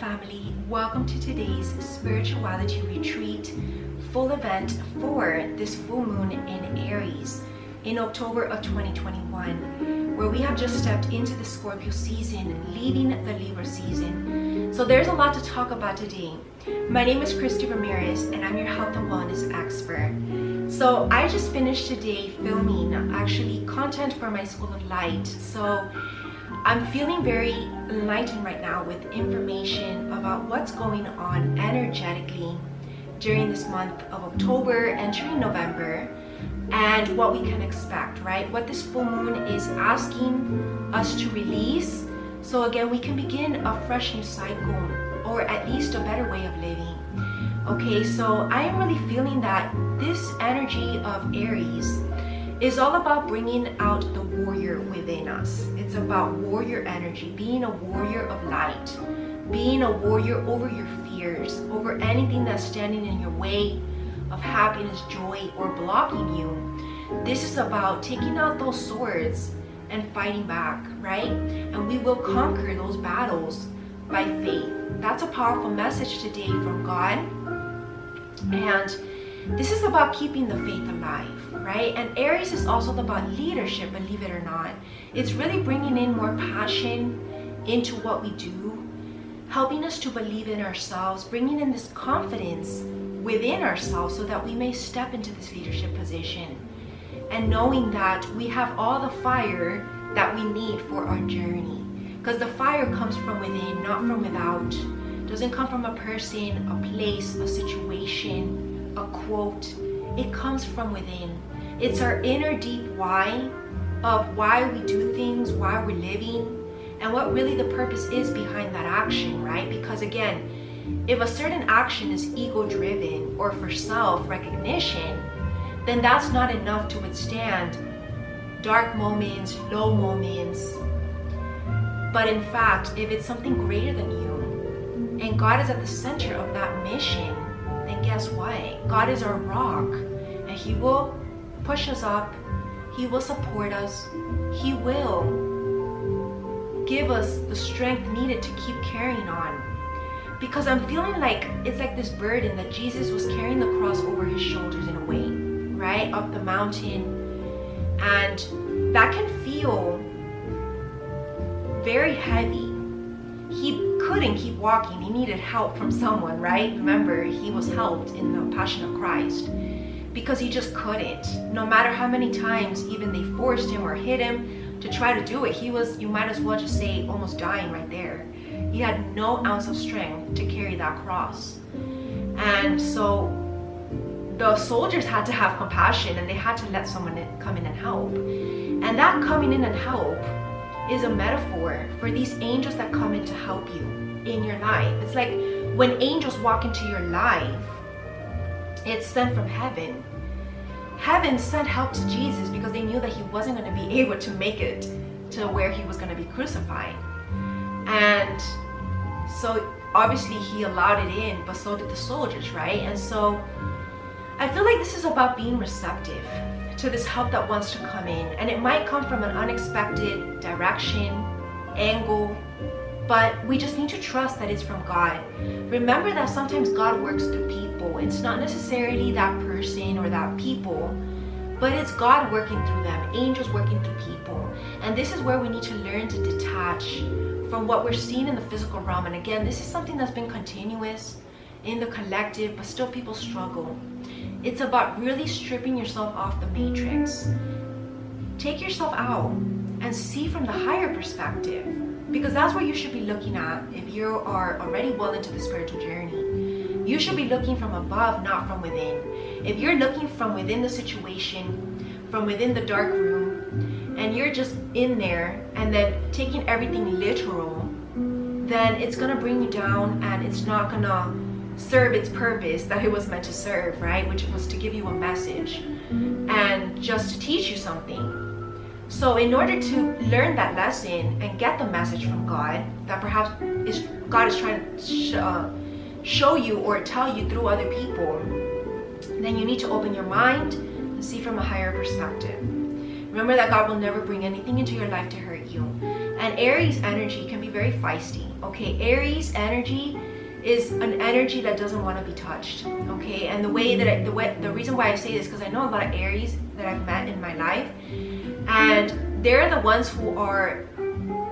family, welcome to today's spirituality retreat full event for this full moon in Aries in October of 2021, where we have just stepped into the Scorpio season, leaving the Libra season. So there's a lot to talk about today. My name is Christy Ramirez and I'm your health and wellness expert. So I just finished today filming actually content for my School of Light. So I'm feeling very enlightened right now with information about what's going on energetically during this month of October, entering November, and what we can expect, right? What this full moon is asking us to release, so again we can begin a fresh new cycle, or at least a better way of living. Okay, so I am really feeling that this energy of Aries is all about bringing out the warrior within us. It's about warrior energy, being a warrior of light, being a warrior over your fears, over anything that's standing in your way of happiness, joy, or blocking you. This is about taking out those swords and fighting back, right? And we will conquer those battles by faith. That's a powerful message today from God. And this is about keeping the faith alive, right? And Aries is also about leadership, believe it or not. It's really bringing in more passion into what we do, helping us to believe in ourselves, bringing in this confidence within ourselves so that we may step into this leadership position. And knowing that we have all the fire that we need for our journey. Because the fire comes from within, not from without. It doesn't come from a person, a place, a situation, a quote. It comes from within. It's our inner deep why of why we do things, why we're living, and what really the purpose is behind that action, right? Because again, if a certain action is ego driven or for self recognition, then that's not enough to withstand dark moments, low moments. But in fact, if it's something greater than you and God is at the center of that mission, then guess what? God is our rock, and He will push us up. He will support us. He will give us the strength needed to keep carrying on. Because I'm feeling like it's like this burden that Jesus was carrying the cross over His shoulders in a way, right? Up the mountain. And that can feel very heavy. He couldn't keep walking. He needed help from someone, right? Remember, He was helped in the Passion of Christ because He just couldn't. No matter how many times even they forced Him or hit Him to try to do it, He was, you might as well just say, almost dying right there. He had no ounce of strength to carry that cross. And so the soldiers had to have compassion, and they had to let someone come in and help. And that coming in and help is a metaphor for these angels that come in to help you in your life. It's like when angels walk into your life, it's sent from heaven. Heaven sent help to Jesus because they knew that He wasn't going to be able to make it to where He was going to be crucified. And so obviously He allowed it in, but so did the soldiers, right? And so I feel like this is about being receptive to this help that wants to come in, and it might come from an unexpected direction, angle, but we just need to trust that it's from God. Remember that sometimes God works through people. It's not necessarily that person or that people, but it's God working through them, angels working through people. And this is where we need to learn to detach from what we're seeing in the physical realm. And again, this is something that's been continuous in the collective, but still people struggle. It's about really stripping yourself off the matrix. Take yourself out and see from the higher perspective, because that's what you should be looking at if you are already well into the spiritual journey. You should be looking from above, not from within. If you're looking from within the situation, from within the dark room, and you're just in there and then taking everything literal, then it's gonna bring you down, and it's not gonna serve its purpose that it was meant to serve, right? Which was to give you a message and just to teach you something. So in order to learn that lesson and get the message from God that perhaps God is trying to show you or tell you through other people, then you need to open your mind and see from a higher perspective. Remember that God will never bring anything into your life to hurt you. And Aries energy can be very feisty, okay? Aries energy is an energy that doesn't want to be touched, okay? And the reason why I say this, because I know a lot of Aries that I've met in my life, and they're the ones who are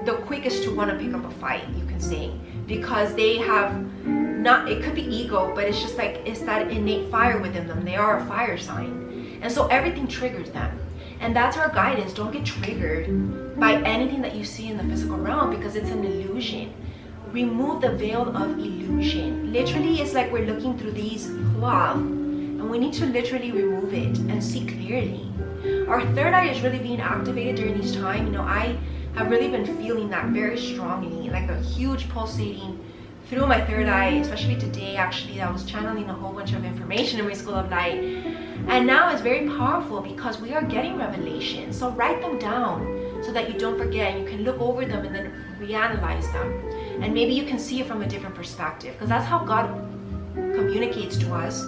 the quickest to want to pick up a fight, you can say, because they have not, it could be ego, but it's just like, it's that innate fire within them. They are a fire sign, and so everything triggers them. And that's our guidance. Don't get triggered by anything that you see in the physical realm, because it's an illusion. Remove the veil of illusion. Literally, it's like we're looking through these cloth, and we need to literally remove it and see clearly. Our third eye is really being activated during this time. You know, I have really been feeling that very strongly, like a huge pulsating through my third eye, especially today. Actually, I was channeling a whole bunch of information in my school of light, and now it's very powerful because we are getting revelations. So write them down so that you don't forget, and you can look over them and then reanalyze them, and maybe you can see it from a different perspective, because that's how God communicates to us.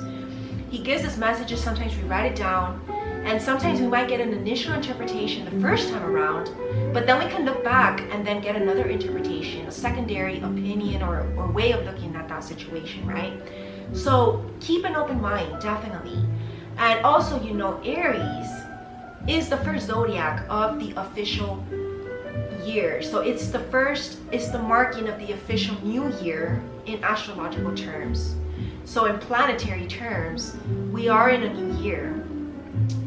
He gives us messages. Sometimes we write it down, and sometimes we might get an initial interpretation the first time around, but then we can look back and then get another interpretation, a secondary opinion or way of looking at that situation, right? So keep an open mind, definitely. And also, you know, Aries is the first zodiac of the official year. So it's the marking of the official new year in astrological terms. So in planetary terms, we are in a new year.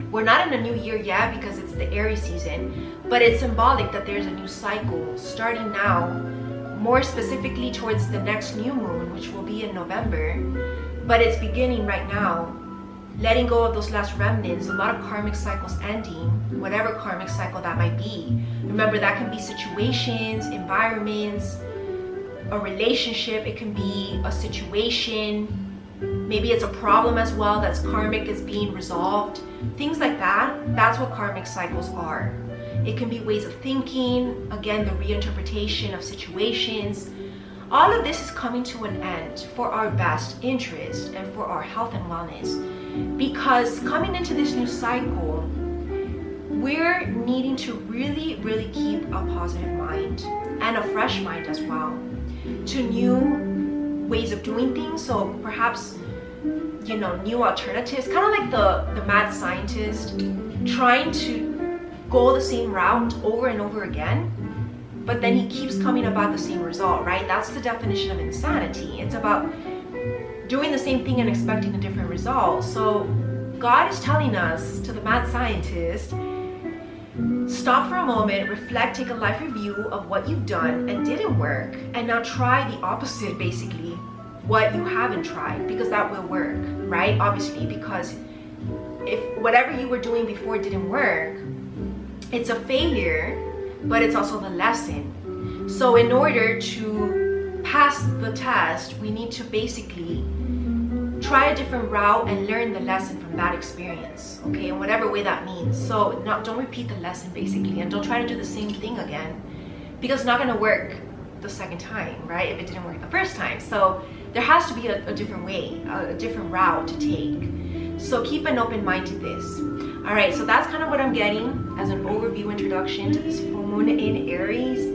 We're not in a new year yet because it's the Aries season, but it's symbolic that there's a new cycle starting now, more specifically towards the next new moon, which will be in November. But it's beginning right now, letting go of those last remnants, a lot of karmic cycles ending, whatever karmic cycle that might be. Remember, that can be situations, environments, a relationship, it can be a situation, maybe it's a problem as well that's karmic, is being resolved. Things like that, that's what karmic cycles are. It can be ways of thinking, again, the reinterpretation of situations. All of this is coming to an end for our best interest and for our health and wellness. Because coming into this new cycle, we're needing to really, really keep a positive mind and a fresh mind as well to new ways of doing things. So perhaps, you know, new alternatives, kind of like the mad scientist trying to go the same route over and over again, but then he keeps coming about the same result, right? That's the definition of insanity. It's about doing the same thing and expecting a different result. So God is telling us, to the mad scientist, stop for a moment, reflect, take a life review of what you've done and didn't work, and now try the opposite, basically, what you haven't tried, because that will work, right? Obviously, because if whatever you were doing before didn't work, it's a failure, but it's also the lesson. So in order to pass the test, we need to basically try a different route and learn the lesson from that experience, okay, in whatever way that means. So don't repeat the lesson, basically, and don't try to do the same thing again, because it's not going to work the second time, right, if it didn't work the first time. So there has to be a different way, a different route to take. So keep an open mind to this. All right, so that's kind of what I'm getting as an overview introduction to this full moon in Aries.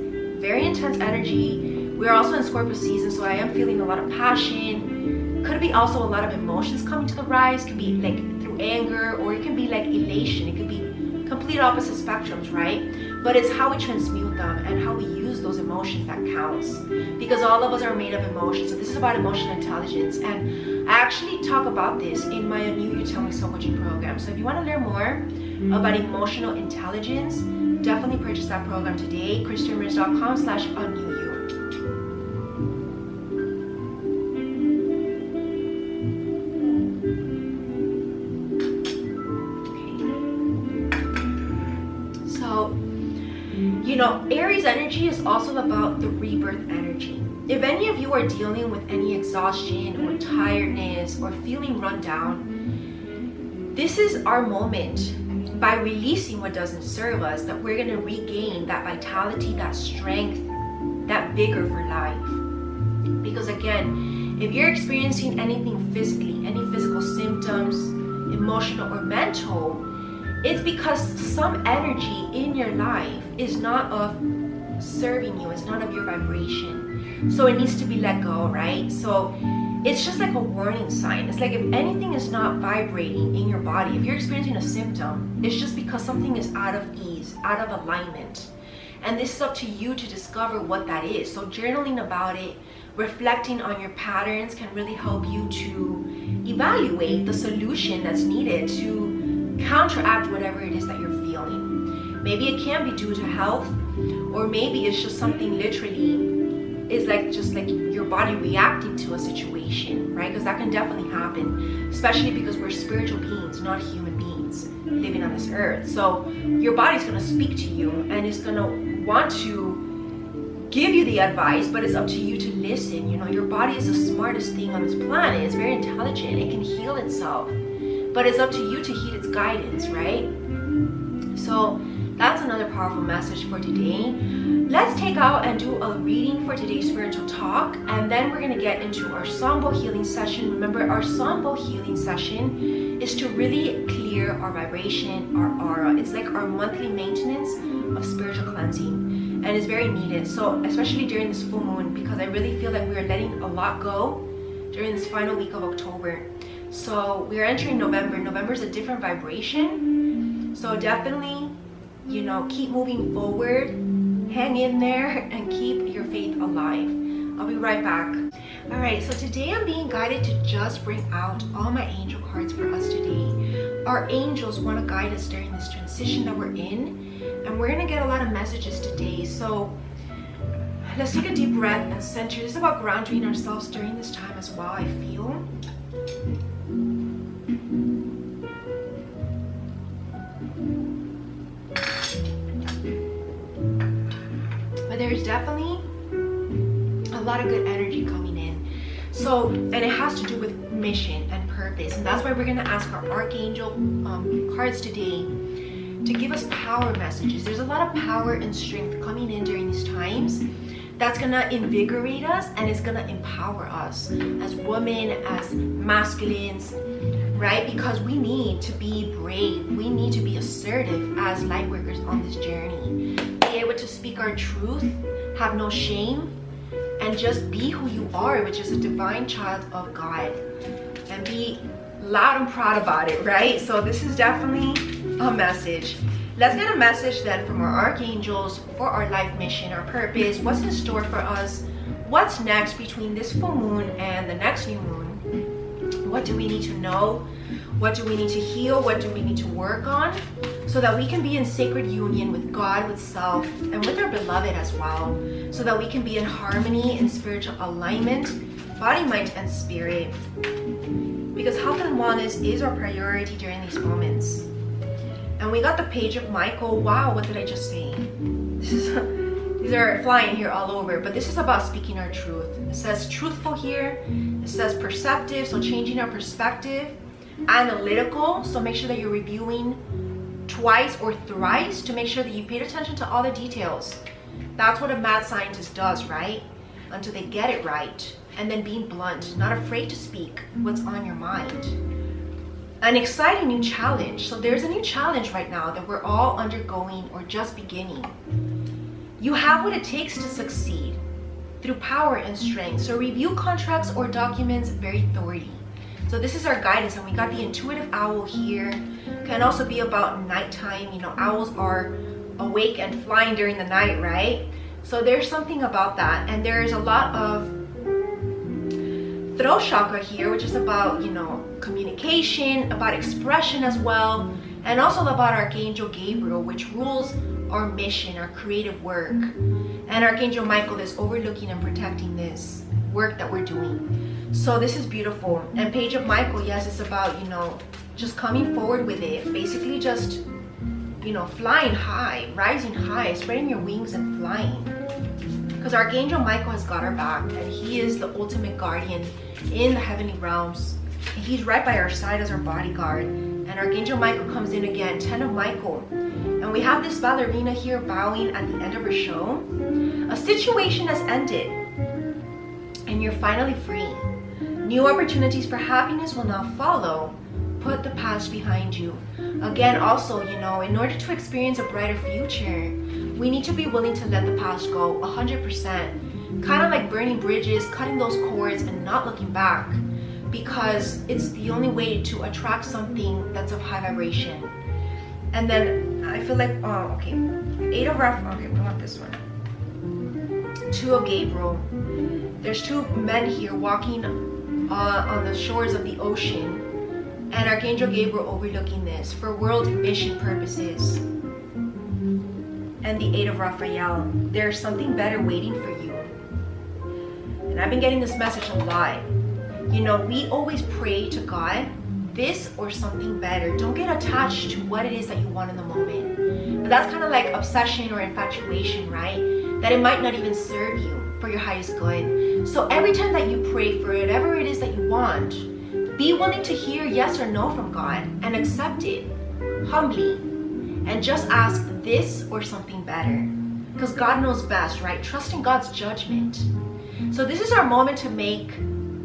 Very intense energy. We're also in Scorpio season, so I am feeling a lot of passion. Could be also a lot of emotions coming to the rise. Could be like through anger, or it can be like elation. It could be complete opposite spectrums, right? But it's how we transmute them and how we use those emotions that counts, because all of us are made of emotions. So this is about emotional intelligence, and I actually talk about this in my New You Tell Me So coaching program. So if you want to learn more about emotional intelligence, definitely purchase that program today. christianrich.com/unknewyou. You know, Aries energy is also about the rebirth energy. If any of you are dealing with any exhaustion or tiredness or feeling run down, this is our moment, by releasing what doesn't serve us, that we're going to regain that vitality, that strength, that vigor for life. Because again, if you're experiencing anything physically, any physical symptoms, emotional or mental, it's because some energy in your life is not of serving you. It's not of your vibration. So it needs to be let go, right? So it's just like a warning sign. It's like if anything is not vibrating in your body, if you're experiencing a symptom, it's just because something is out of ease, out of alignment. And this is up to you to discover what that is. So journaling about it, reflecting on your patterns can really help you to evaluate the solution that's needed to counteract whatever it is that you're feeling. Maybe it can be due to health, or maybe it's just something literally is like just like your body reacting to a situation, right? Because that can definitely happen, especially because we're spiritual beings, not human beings living on this earth. So your body's going to speak to you and it's going to want to give you the advice, but it's up to you to listen. You know, your body is the smartest thing on this planet. It's very intelligent. It can heal itself, but it's up to you to heed its guidance, right? So that's another powerful message for today. Let's take out and do a reading for today's spiritual talk, and then we're going to get into our Sambo healing session. Remember, our Sambo healing session is to really clear our vibration, our aura. It's like our monthly maintenance of spiritual cleansing, and it's very needed. So especially during this full moon, because I really feel like we are letting a lot go during this final week of October. So we are entering November. November is a different vibration. So definitely, you know, keep moving forward, hang in there, and keep your faith alive. I'll be right back. All right, so today I'm being guided to just bring out all my angel cards for us today. Our angels want to guide us during this transition that we're in, and we're going to get a lot of messages today. So let's take a deep breath and center. This is about grounding ourselves during this time as well, I feel. But there's definitely a lot of good energy coming in. So, and it has to do with mission and purpose. And that's why we're going to ask our archangel cards today to give us power messages. There's a lot of power and strength coming in during these times that's going to invigorate us, and it's going to empower us as women, as masculines, right? Because we need to be brave. We need to be assertive as light workers on this journey. Be able to speak our truth, have no shame, and just be who you are, which is a divine child of God, and be loud and proud about it, right? So this is definitely a message. Let's get a message then from our archangels for our life mission, our purpose, what's in store for us, what's next between this full moon and the next new moon. What do we need to know? What do we need to heal? What do we need to work on? So that we can be in sacred union with God, with self, and with our beloved as well. So that we can be in harmony, in spiritual alignment, body, mind, and spirit. Because health and wellness is our priority during these moments. And we got the Page of Michael. Wow, what did I just say? These are flying here all over, but this is about speaking our truth. It says truthful here. It says perceptive, so changing our perspective. Analytical, so make sure that you're reviewing twice or thrice to make sure that you paid attention to all the details. That's what a mad scientist does, right? Until they get it right. And then being blunt, not afraid to speak what's on your mind. An exciting new challenge. So there's a new challenge right now that we're all undergoing or just beginning. You have what it takes to succeed through power and strength. So review contracts or documents very thoroughly. So this is our guidance, and we got the intuitive owl here. Can also be about nighttime. You know, owls are awake and flying during the night, right? So there's something about that. And there's a lot of throat chakra here, which is about, you know, communication, about expression as well, and also about Archangel Gabriel, which rules our mission, our creative work. And Archangel Michael is overlooking and protecting this work that we're doing. So this is beautiful. And Page of Michael, yes, it's about, you know, just coming forward with it. Basically just, you know, flying high, rising high, spreading your wings and flying. Because Archangel Michael has got our back, and he is the ultimate guardian in the heavenly realms. And he's right by our side as our bodyguard. And Archangel Michael comes in again, 10 of Michael. And we have this ballerina here bowing at the end of her show. A situation has ended, and you're finally free. New opportunities for happiness will now follow. Put the past behind you. Again, also, you know, in order to experience a brighter future, we need to be willing to let the past go 100%. Kind of like burning bridges, cutting those cords and not looking back, because it's the only way to attract something that's of high vibration. And then I feel like, oh, okay, 8 of Rough, okay, we want this one. 2 of Gabriel. There's 2 men here walking on the shores of the ocean, and Archangel Gabriel overlooking this for world mission purposes. And the 8 of Raphael. There's something better waiting for you. And I've been getting this message a lot. You know, we always pray to God, this or something better. Don't get attached to what it is that you want in the moment. But that's kind of like obsession or infatuation, right? That it might not even serve you for your highest good. So every time that you pray for whatever it is that you want, be willing to hear yes or no from God and accept it humbly. And just ask this or something better. Because God knows best, right? Trusting God's judgment. So this is our moment to make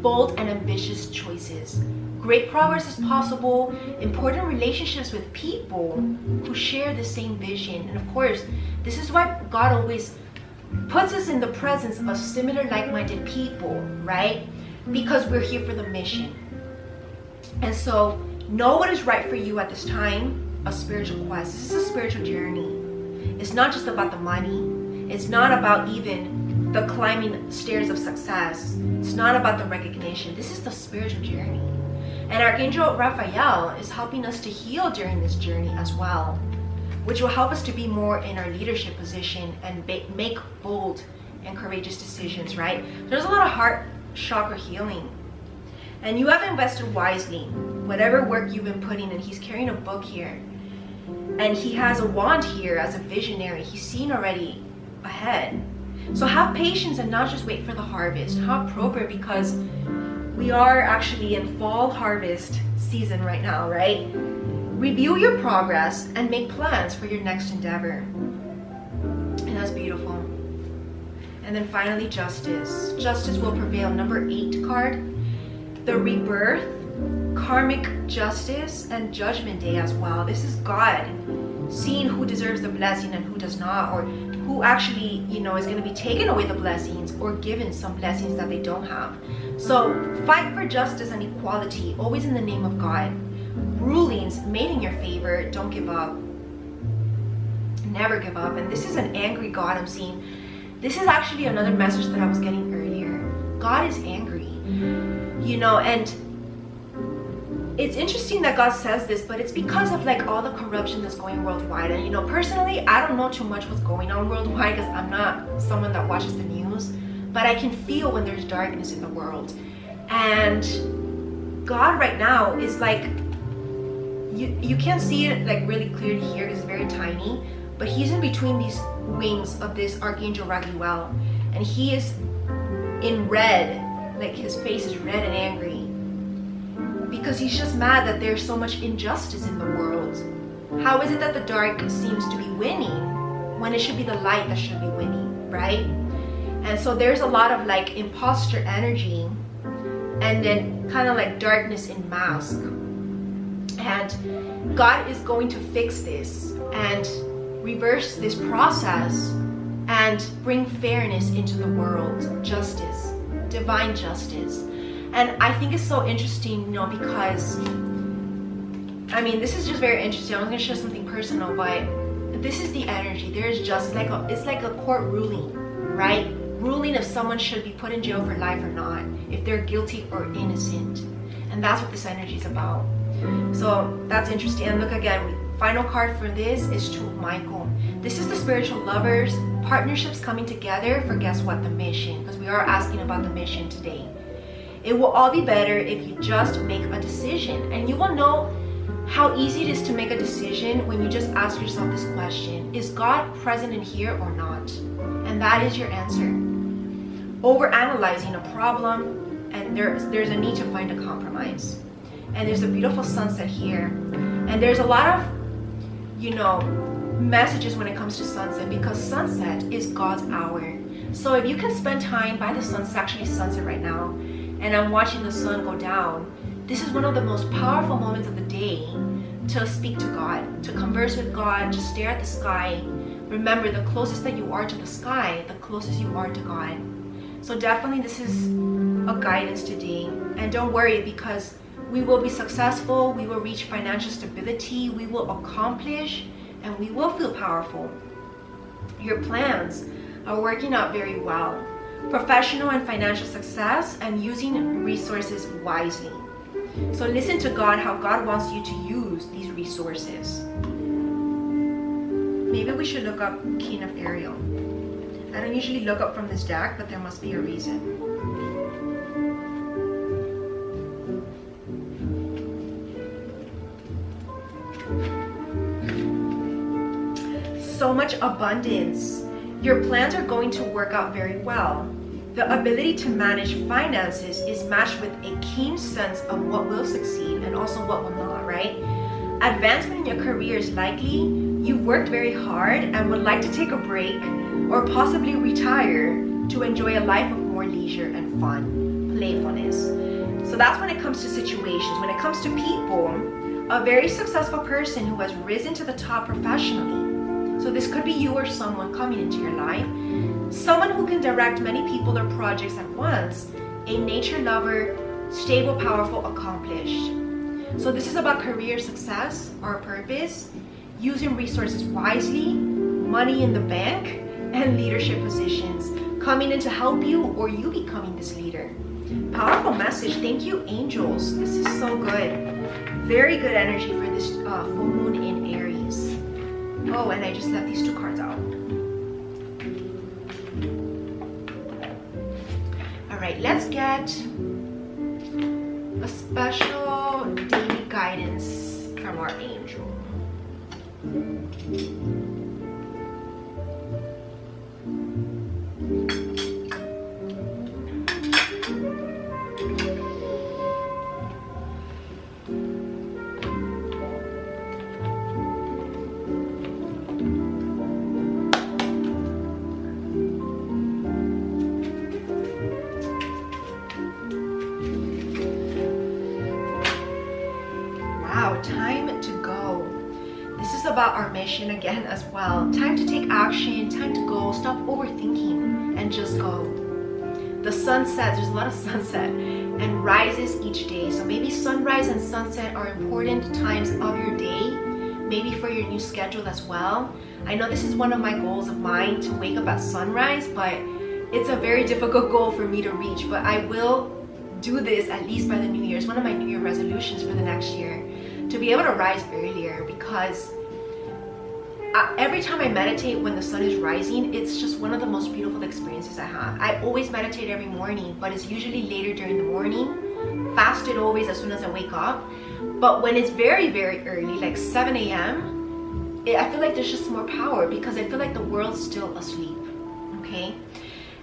bold and ambitious choices. Great progress is possible. Important relationships with people who share the same vision. And of course, this is why God always puts us in the presence of similar like-minded people, right? Because we're here for the mission. And so know what is right for you at this time. A spiritual quest. This is a spiritual journey. It's not just about the money. It's not about even the climbing stairs of success. It's not about the recognition. This is the spiritual journey. And Archangel Raphael is helping us to heal during this journey as well, which will help us to be more in our leadership position and make bold and courageous decisions, right? There's a lot of heart chakra healing. And you have invested wisely. Whatever work you've been putting in, he's carrying a book here. And he has a wand here as a visionary. He's seen already ahead. So have patience and not just wait for the harvest. How appropriate, because we are actually in fall harvest season right now, right? Review your progress and make plans for your next endeavor. And that's beautiful. And then finally, justice. Justice will prevail. Number 8 card. The rebirth, karmic justice, and judgment day as well. This is God seeing who deserves the blessing and who does not, or who actually, you know, is going to be taken away the blessings or given some blessings that they don't have. So fight for justice and equality, always in the name of God. Rulings made in your favor. Don't give up. Never give up. And this is an angry God I'm seeing. This is actually another message that I was getting earlier. God is angry. You know, and it's interesting that God says this, but it's because of like all the corruption that's going worldwide. And you know, personally, I don't know too much what's going on worldwide because I'm not someone that watches the news, but I can feel when there's darkness in the world. And God right now is like, you can't see it like really clearly here because it's very tiny, but he's in between these wings of this Archangel Raguel, and he is in red. Like his face is red and angry because he's just mad that there's so much injustice in the world. How is it that the dark seems to be winning when it should be the light that should be winning, right? And so there's a lot of like imposter energy and then kind of like darkness in mask. And God is going to fix this and reverse this process and bring fairness into the world, justice. Divine justice. And I think it's so interesting, you know, because I mean, this is just very interesting. I'm going to share something personal, but this is the energy. There is justice. It's like a court ruling, right? Ruling if someone should be put in jail for life or not, if they're guilty or innocent. And that's what this energy is about. So that's interesting. And look again, final card for this is 2 of Michael. This is the spiritual lovers, partnerships coming together for, guess what, the mission, because we are asking about the mission today. It will all be better if you just make a decision, and you will know how easy it is to make a decision when you just ask yourself this question: is God present in here or not? And that is your answer. Overanalyzing a problem, and there's a need to find a compromise. And there's a beautiful sunset here, and there's a lot of, you know, messages when it comes to sunset, because sunset is God's hour. So if you can spend time by the sun, it's actually sunset right now, and I'm watching the sun go down, this is one of the most powerful moments of the day to speak to God, to converse with God, to stare at the sky, Remember, the closest that you are to the sky, the closest you are to God. So definitely this is a guidance today. And don't worry, because we will be successful, we will reach financial stability, we will accomplish, and we will feel powerful. Your plans are working out very well. Professional and financial success, and using resources wisely. So listen to God, how God wants you to use these resources. Maybe we should look up King of Ariel. I don't usually look up from this deck, but there must be a reason. So much abundance. Your plans are going to work out very well. The ability to manage finances is matched with a keen sense of what will succeed and also what will not, right? Advancement in your career is likely. You've worked very hard and would like to take a break or possibly retire to enjoy a life of more leisure and fun, playfulness. So that's when it comes to situations. When it comes to people, a very successful person who has risen to the top professionally. So this could be you or someone coming into your life. Someone who can direct many people or projects at once. A nature lover, stable, powerful, accomplished. So this is about career success or purpose, using resources wisely, money in the bank, and leadership positions coming in to help you or you becoming this leader. Powerful message. Thank you, angels. This is so good. Very good energy for this full moon in Aries. Oh, and I just left these two cards out. All right, let's get a special daily guidance from our angel. Time to go. This is about our mission again as well. Time to take action, time to go. Stop overthinking and just go. The sun sets, there's a lot of sunset, and rises each day. So maybe sunrise and sunset are important times of your day, maybe for your new schedule as well. I know this is one of my goals of mine, to wake up at sunrise, but it's a very difficult goal for me to reach. But I will do this at least by the New Year. It's one of my New Year resolutions for the next year, to be able to rise earlier, because every time I meditate when the sun is rising, it's just one of the most beautiful experiences I have. I always meditate every morning, but it's usually later during the morning. Fasted always as soon as I wake up. But when it's very, very early, like 7 a.m., I feel like there's just more power, because I feel like the world's still asleep, okay?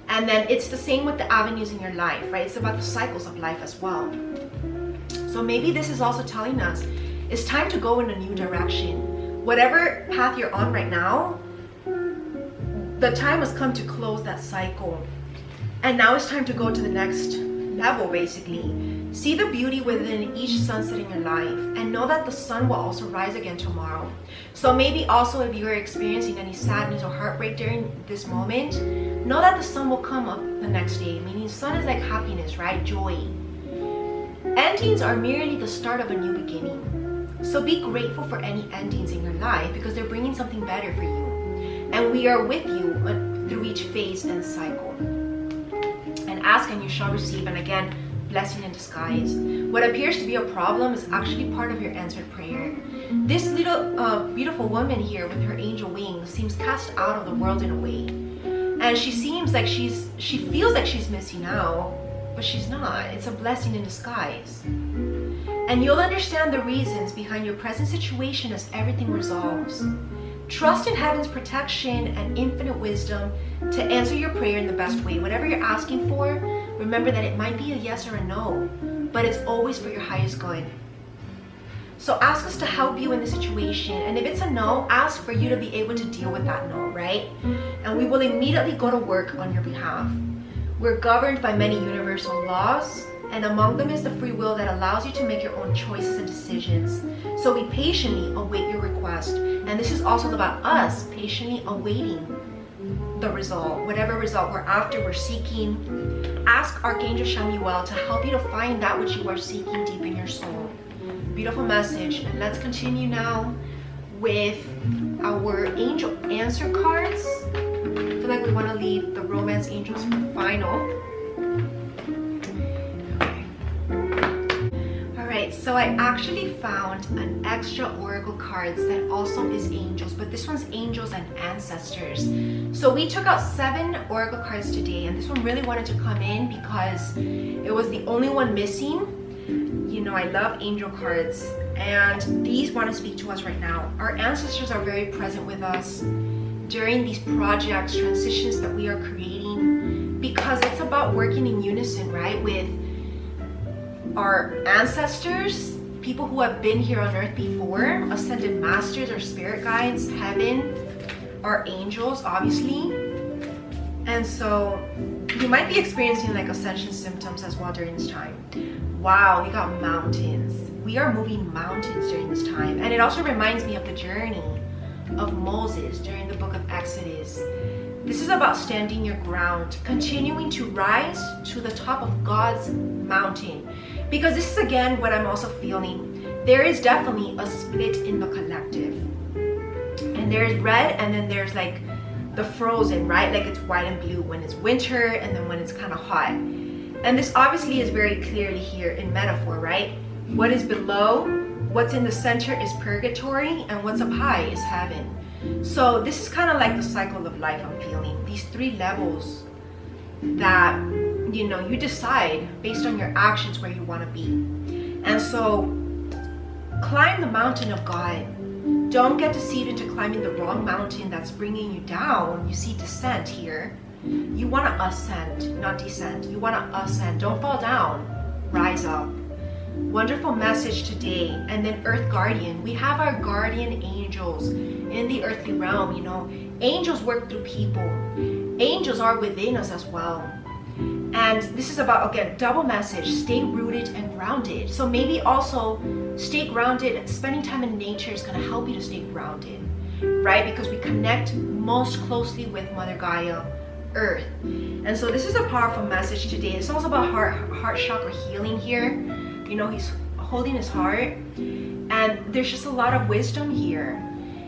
And then it's the same with the avenues in your life, right? It's about the cycles of life as well. So maybe this is also telling us it's time to go in a new direction. Whatever path you're on right now, the time has come to close that cycle. And now it's time to go to the next level, basically. See the beauty within each sunset in your life, and know that the sun will also rise again tomorrow. So maybe also, if you are experiencing any sadness or heartbreak during this moment, know that the sun will come up the next day. Meaning sun is like happiness, right? Joy. Endings are merely the start of a new beginning. So be grateful for any endings in your life, because they're bringing something better for you. And we are with you through each phase and cycle. And ask and you shall receive. And again, blessing in disguise. What appears to be a problem is actually part of your answered prayer. This little beautiful woman here with her angel wings seems cast out of the world in a way. And she seems like she feels like she's missing out, but she's not. It's a blessing in disguise. And you'll understand the reasons behind your present situation as everything resolves. Trust in heaven's protection and infinite wisdom to answer your prayer in the best way. Whatever you're asking for, remember that it might be a yes or a no, but it's always for your highest good. So ask us to help you in the situation. And if it's a no, ask for you to be able to deal with that no, right? And we will immediately go to work on your behalf. We're governed by many universal laws, and among them is the free will that allows you to make your own choices and decisions. So we patiently await your request, And this is also about us patiently awaiting the result, whatever result we're after, we're seeking. Ask Archangel Chamuel to help you to find that which you are seeking deep in your soul. Beautiful message. And let's continue now with our angel answer cards. I feel like we want to leave the romance angels for final. So I actually found an extra oracle cards that also is angels, but this one's angels and ancestors. So we took out 7 oracle cards today, and this one really wanted to come in because it was the only one missing. You know, I love angel cards, and these want to speak to us right now. Our ancestors are very present with us during these projects, transitions that we are creating, because it's about working in unison, right, with our ancestors, people who have been here on earth before, ascended masters or spirit guides, heaven, our angels, obviously. And so you might be experiencing like ascension symptoms as well during this time. Wow, we got mountains. We are moving mountains during this time. And it also reminds me of the journey of Moses during the book of Exodus. This is about standing your ground, continuing to rise to the top of God's mountain. Because this is again what I'm also feeling. There is definitely a split in the collective. And there's red, and then there's like the frozen, right? Like it's white and blue when it's winter, and then when it's kind of hot. And this obviously is very clearly here in metaphor, right? What is below, what's in the center is purgatory, and what's up high is heaven. So this is kind of like the cycle of life I'm feeling. These 3 levels that, you know, you decide based on your actions where you want to be. And so climb the mountain of God. Don't get deceived into climbing the wrong mountain that's bringing you down. You see descent here. You want to ascend, not descend. You want to ascend. Don't fall down. Rise up. Wonderful message today. And then Earth Guardian. We have our guardian angels in the earthly realm. You know, angels work through people. Angels are within us as well. And this is about, again, double message. Stay rooted and grounded. So maybe also stay grounded. Spending time in nature is going to help you to stay grounded, right? Because we connect most closely with Mother Gaia, Earth. And so this is a powerful message today. It's also about heart chakra healing here. You know, he's holding his heart, and there's just a lot of wisdom here.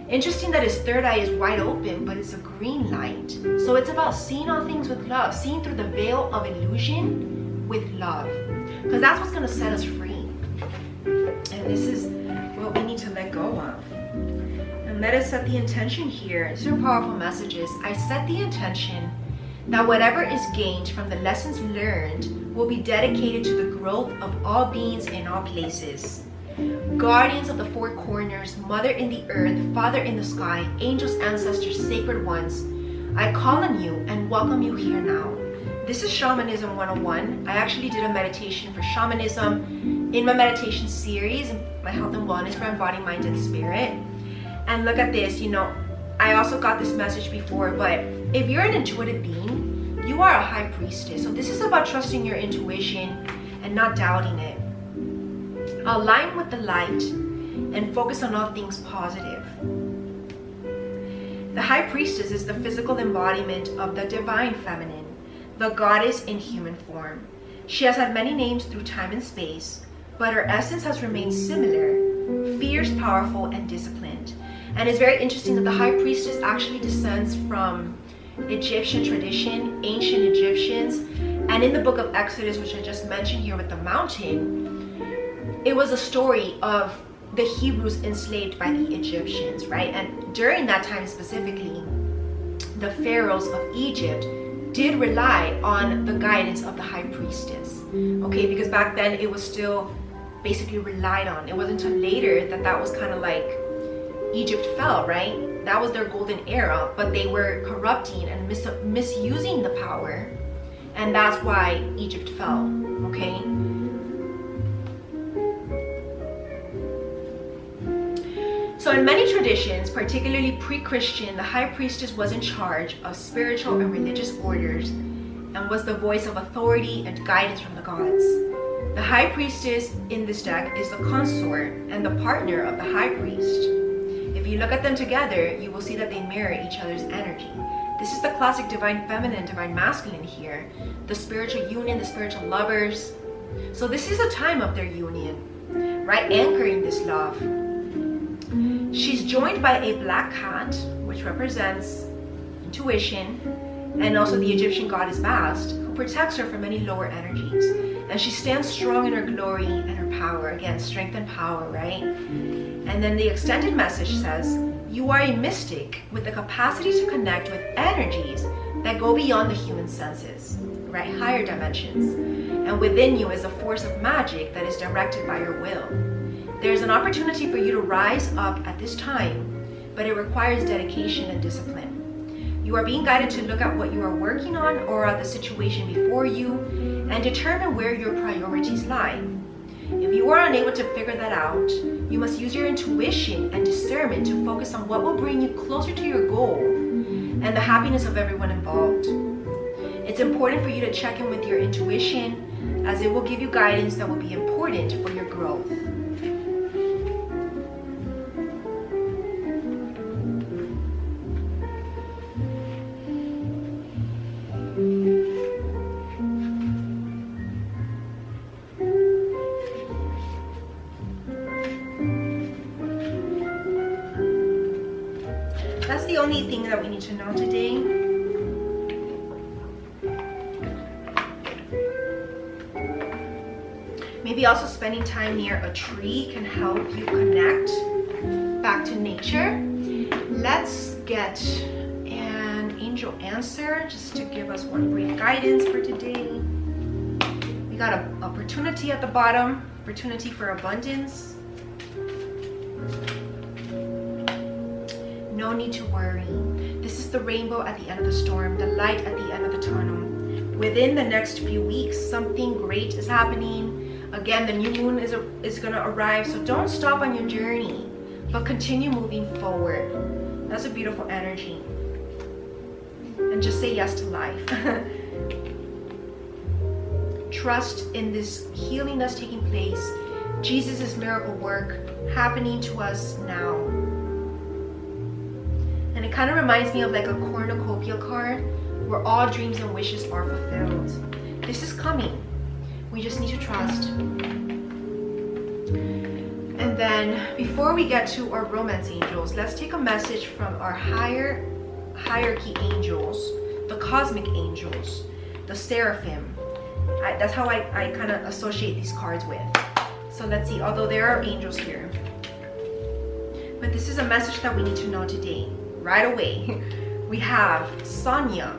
Interesting that his third eye is wide open, but it's a green light. So it's about seeing all things with love, seeing through the veil of illusion with love, because that's what's going to set us free. And this is what we need to let go of. And let us set the intention here. These are powerful messages. I set the intention that whatever is gained from the lessons learned will be dedicated to the growth of all beings in all places. Guardians of the 4 corners, Mother in the earth, Father in the sky, angels, ancestors, sacred ones, I call on you and welcome you here now. This is Shamanism 101. I actually did a meditation for shamanism in my meditation series, my health and wellness brand, body, mind, and spirit. And look at this, you know, I also got this message before, but if you're an intuitive being, you are a high priestess. So this is about trusting your intuition and not doubting it. Align with the light and focus on all things positive. The high priestess is the physical embodiment of the divine feminine, the goddess in human form. She has had many names through time and space, but her essence has remained similar, fierce, powerful, and disciplined. And it's very interesting that the high priestess actually descends from Egyptian tradition, ancient Egyptians. And in the book of Exodus, which I just mentioned here with the mountain, it was a story of the Hebrews enslaved by the Egyptians, right? And during that time specifically, the pharaohs of Egypt did rely on the guidance of the high priestess, okay? Because back then it was still basically relied on. It wasn't until later that that was kind of like Egypt fell, right? That was their golden era, but they were corrupting and misusing the power, and that's why Egypt fell, okay? So in many traditions, particularly pre-Christian, the high priestess was in charge of spiritual and religious orders and was the voice of authority and guidance from the gods. The high priestess in this deck is the consort and the partner of the high priest. If you look at them together, you will see that they mirror each other's energy. This is the classic divine feminine, divine masculine here. The spiritual union, the spiritual lovers. So this is a time of their union, right? Anchoring this love. She's joined by a black cat, which represents intuition, and also the Egyptian goddess Bast, who protects her from any lower energies. And she stands strong in her glory and her power. Again, strength and power, right? And then the extended message says, you are a mystic with the capacity to connect with energies that go beyond the human senses, right? Higher dimensions. And within you is a force of magic that is directed by your will. There's an opportunity for you to rise up at this time, but it requires dedication and discipline. You are being guided to look at what you are working on or at the situation before you and determine where your priorities lie. If you are unable to figure that out, you must use your intuition and discernment to focus on what will bring you closer to your goal and the happiness of everyone involved. It's important for you to check in with your intuition, as it will give you guidance that will be important for your growth. That's the only thing that we need to know today. Maybe also spending time near a tree can help you connect back to nature. Let's get an angel answer just to give us one brief guidance for today. We got an opportunity at the bottom, opportunity for abundance. No need to worry. This is the rainbow at the end of the storm, the light at the end of the tunnel. Within the next few weeks, something great is happening. Again, the new moon is going to arrive, so don't stop on your journey, but continue moving forward. That's a beautiful energy. And just say yes to life. Trust in this healing that's taking place. Jesus' miracle work happening to us now. And it kind of reminds me of like a cornucopia card where all dreams and wishes are fulfilled. This is coming. We just need to trust. And then before we get to our romance angels, let's take a message from our hierarchy angels, the cosmic angels, the seraphim. That's how I kind of associate these cards with. So let's see, although there are angels here. But this is a message that we need to know today. Right away, we have Sonia.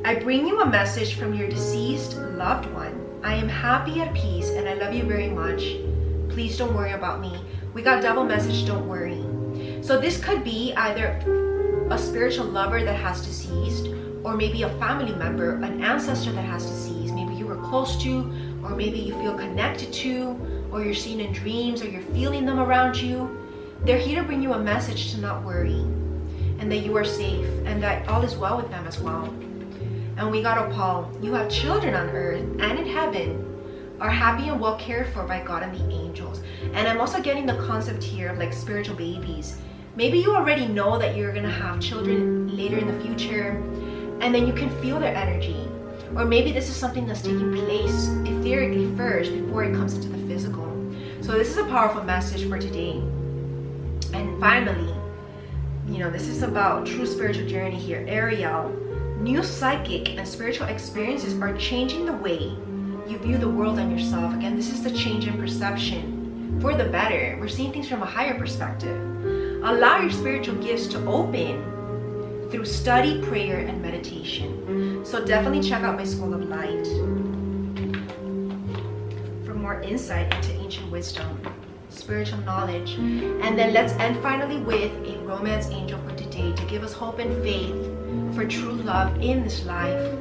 I bring you a message from your deceased loved one. I am happy at peace and I love you very much. Please don't worry about me. We got double message, don't worry. So this could be either a spiritual lover that has deceased, or maybe a family member, an ancestor that has deceased. Maybe you were close to, or maybe you feel connected to, or you're seeing in dreams, or you're feeling them around you. They're here to bring you a message to not worry, and that you are safe, and that all is well with them as well. And we got Opal. You have children on earth and in heaven, are happy and well cared for by God and the angels. And I'm also getting the concept here of like spiritual babies. Maybe you already know that you're gonna have children later in the future, and then you can feel their energy. Or maybe this is something that's taking place etherically first before it comes into the physical. So this is a powerful message for today. And finally, you know, this is about true spiritual journey here. Ariel, new psychic and spiritual experiences are changing the way you view the world and yourself. Again, this is the change in perception for the better. We're seeing things from a higher perspective. Allow your spiritual gifts to open through study, prayer, and meditation. So definitely check out my School of Light for more insight into ancient wisdom, spiritual knowledge. And then let's end finally with a romance angel for today to give us hope and faith for true love in this life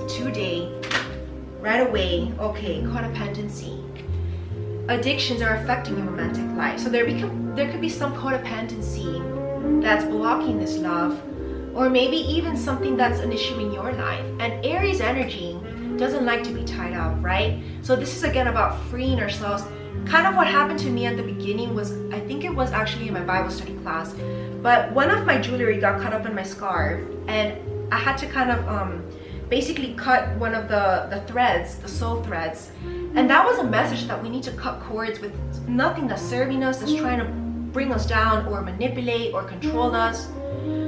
today. Right away, okay, codependency. Addictions are affecting your romantic life. So there could be some codependency that's blocking this love, or maybe even something that's an issue in your life. And Aries energy doesn't like to be tied up, right? So this is again about freeing ourselves kind of what happened to me at the beginning was, I think it was actually in my Bible study class, but one of my jewelry got caught up in my scarf, and I had to kind of basically cut one of the threads, the sew threads. And that was a message that we need to cut cords with nothing that's serving us, that's trying to bring us down or manipulate or control us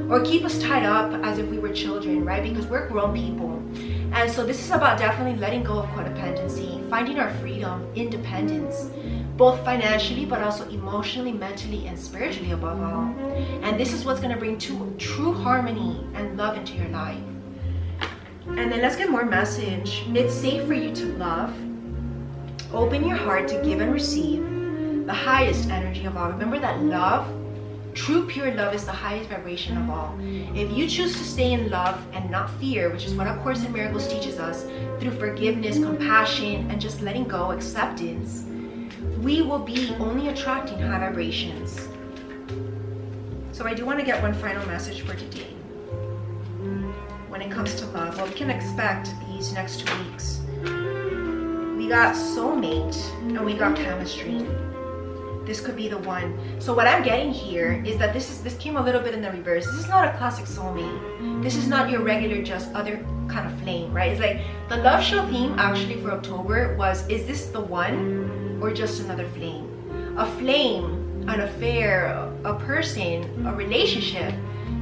or keep us tied up as if we were children, right? Because we're grown people. And so this is about definitely letting go of codependency, finding our freedom, independence, both financially, but also emotionally, mentally, and spiritually above all. And this is what's going to bring true harmony and love into your life. And then let's get more message. It's safe for you to love. Open your heart to give and receive the highest energy of all. Remember that love, true pure love, is the highest vibration of all. If you choose to stay in love and not fear, which is what A Course in Miracles teaches us, through forgiveness, compassion, and just letting go, acceptance, we will be only attracting high vibrations. So I do want to get one final message for today. When it comes to love, what we can expect these next 2 weeks. We got soulmate and we got chemistry. This could be the one. So what I'm getting here is that this came a little bit in the reverse. This is not a classic soulmate. This is not your regular just other kind of flame, right? It's like the love show theme actually for October was, is this the one or just another flame? A flame, an affair, a person, a relationship.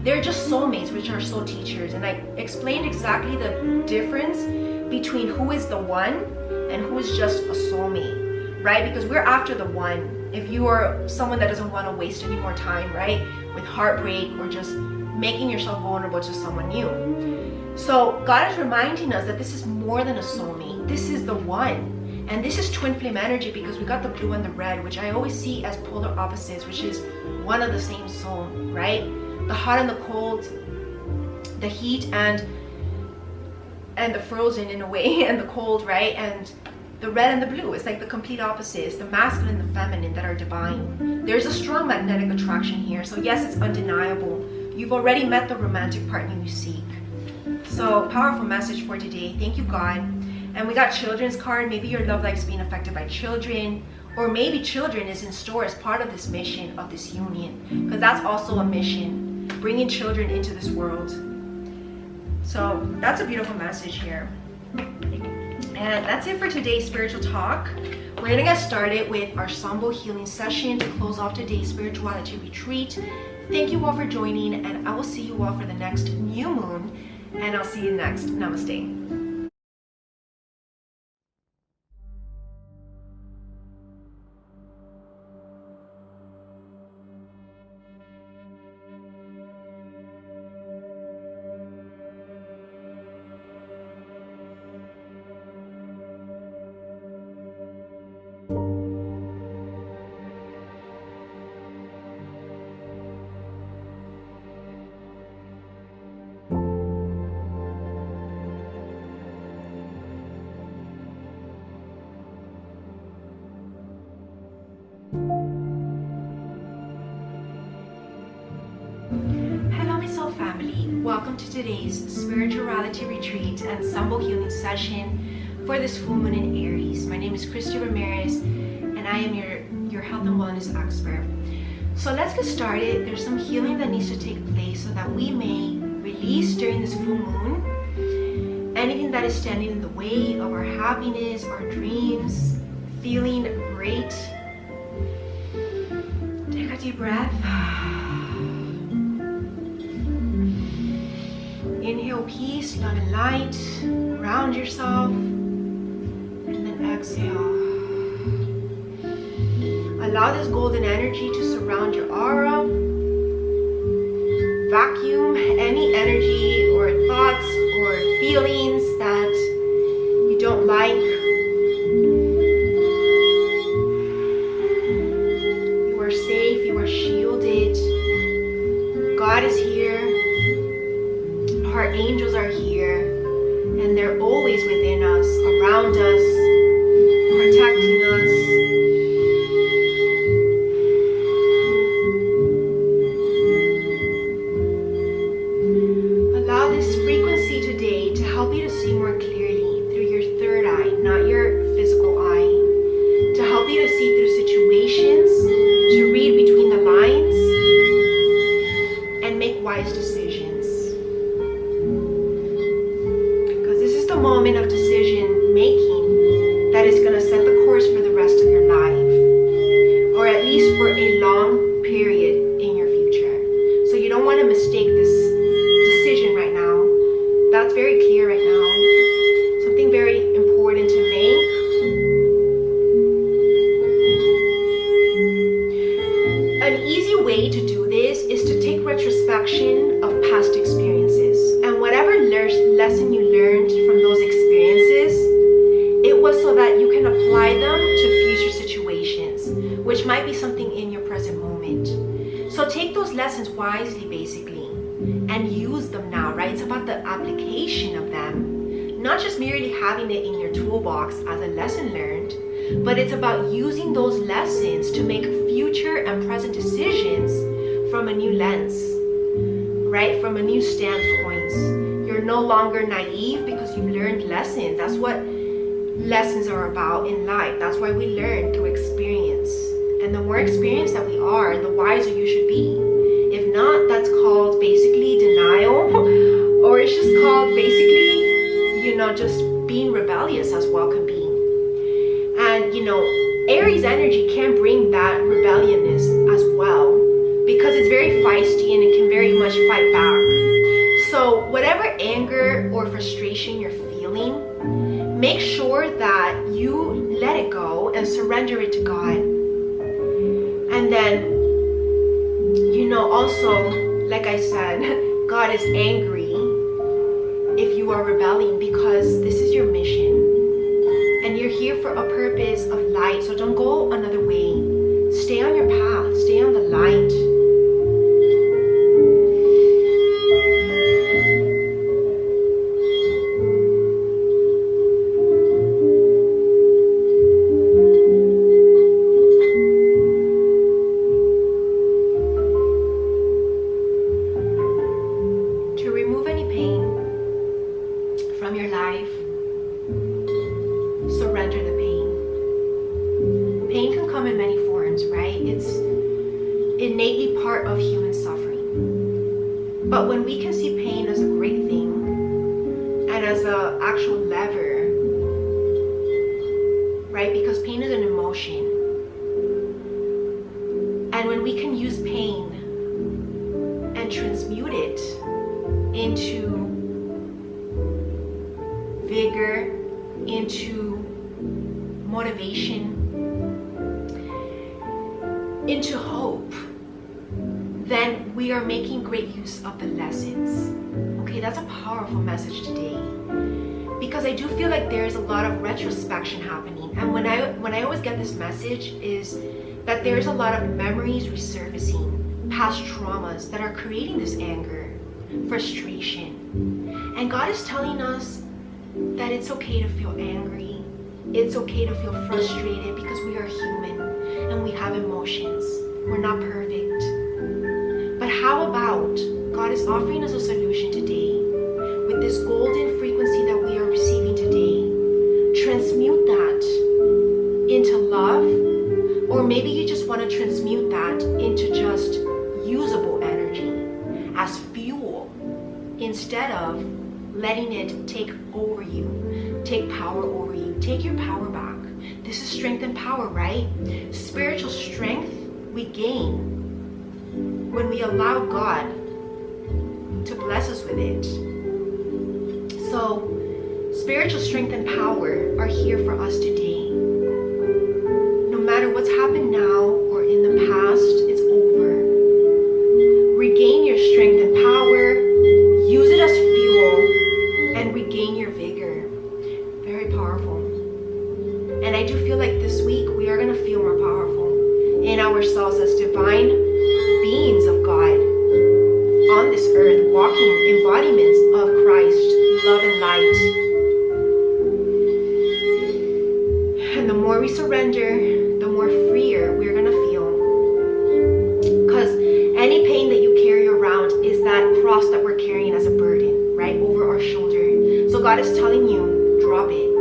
They're just soulmates, which are soul teachers. And I explained exactly the difference between who is the one and who is just a soulmate, right? Because we're after the one. If you are someone that doesn't want to waste any more time, right, with heartbreak or just making yourself vulnerable to someone new. So God is reminding us that this is more than a soulmate. This is the one. And this is twin flame energy, because we got the blue and the red, which I always see as polar opposites, which is one of the same soul, right? The hot and the cold, the heat and the frozen in a way, and the cold, right? And the red and the blue, it's like the complete opposites, the masculine and the feminine that are divine. There's a strong magnetic attraction here. So yes, it's undeniable. You've already met the romantic partner you seek. So powerful message for today. Thank you, God. And we got children's card. Maybe your love life is being affected by children, or maybe children is in store as part of this mission of this union, because that's also a mission, bringing children into this world. So that's a beautiful message here. And that's it for today's spiritual talk. We're gonna get started with our Sambo healing session to close off today's spirituality retreat. Thank you all for joining, and I will see you all for the next new moon, and I'll see you next. Namaste. Hello, my soul family. Welcome to today's spirituality retreat and Sambo healing session for this full moon in Aries. My name is Christy Ramirez, and I am your health and wellness expert. So let's get started. There's some healing that needs to take place so that we may release during this full moon anything that is standing in the way of our happiness, our dreams, feeling great. Take a deep breath. Inhale peace, love and light, ground yourself, and then exhale. Allow this golden energy to surround your aura. Vacuum any energy or thoughts or feelings that you don't like. You are safe, you are shielded. God is here. Our angels are here, and they're always within us, around us, protecting us. Allow this frequency today to help you to see more clearly through your third eye, not your physical eye, to help you to see through moment of decision making that is going to set the course for the rest of your life, or at least for a long period in your future. So you don't want to mistake this decision right now. That's very clear right now. Something very important to make. An easy way to do this is to take retrospection of past experiences, and whatever lesson you learned from those experiences, it was so that you can apply them to future situations, which might be something in your present moment. So take those lessons wisely, basically, and use them now, right? It's about the application of them, not just merely having it in your toolbox as a lesson learned, but it's about using those lessons to make future and present decisions from a new lens, right? From a new standpoint. You're no longer naive because you've learned lessons. That's what lessons are about in life. That's why we learn through experience. And the more experienced that we are, the wiser you should be. If not, that's called basically denial, or it's just called basically, you know, just being rebellious as well can be. And, you know, Aries energy can bring that rebelliousness as well, because it's very feisty and it can very much fight back. So whatever anger or frustration you're feeling, make sure that you let it go and surrender it to God. And then, you know, also, like I said, God is angry if you are rebelling, because this is your mission. And you're here for a purpose of light. So don't go another way. Stay on your path. Stay on the light. To remove any pain from your life, surrender the pain. Pain can come in many forms, right? It's innately part of human suffering. But when we can see pain as a great thing and as an actual lever, right? Because pain is an emotion. And when we can use pain and transmute it into vigor, into motivation, into hope, then we are making great use of the lessons. Okay, that's a powerful message today, because I do feel like there's a lot of retrospection happening. And when I always get this message is that there's a lot of memories resurfacing, past traumas that are creating this anger, frustration. And God is telling us that it's okay to feel angry. It's okay to feel frustrated, because we are human and we have emotions. We're not perfect. But how about God is offering us a solution today with this golden frequency that we are receiving today? Transmute that into love, or maybe you just want to transmute that into just usable energy as fuel, instead of letting it take over you, take power over you. Take your power back. This is strength and power, right? Spiritual strength we gain when we allow God to bless us with it. So spiritual strength and power are here for us today. No matter what's happened now or in the past, it's over. Regain your strength and power. Use it as fuel and regain your vigor. Very powerful. And I do feel like this week we are going to feel more powerful in ourselves as divine beings of God on this earth, walking embodiments of Christ, love and light. And the more we surrender, the more freer we're going to feel. Because any pain that you carry around is that cross that we're carrying as a burden, right, over our shoulder. So God is telling you, drop it.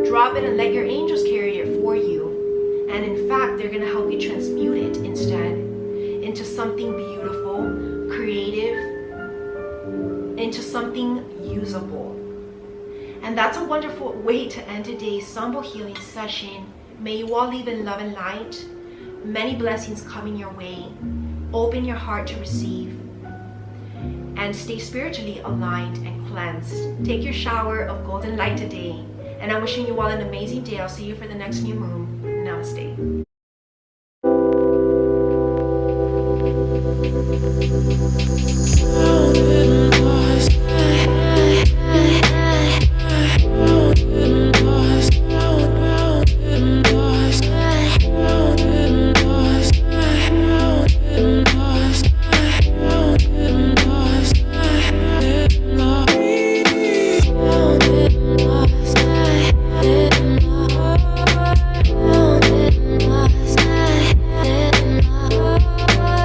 Drop it and let your angels carry it for you. And in fact, they're going to help you transmute it instead into something beautiful, creative, into something usable. And that's a wonderful way to end today's Sambal healing session. May you all live in love and light. Many blessings coming your way. Open your heart to receive. And stay spiritually aligned and cleansed. Take your shower of golden light today. And I'm wishing you all an amazing day. I'll see you for the next new moon. Namaste.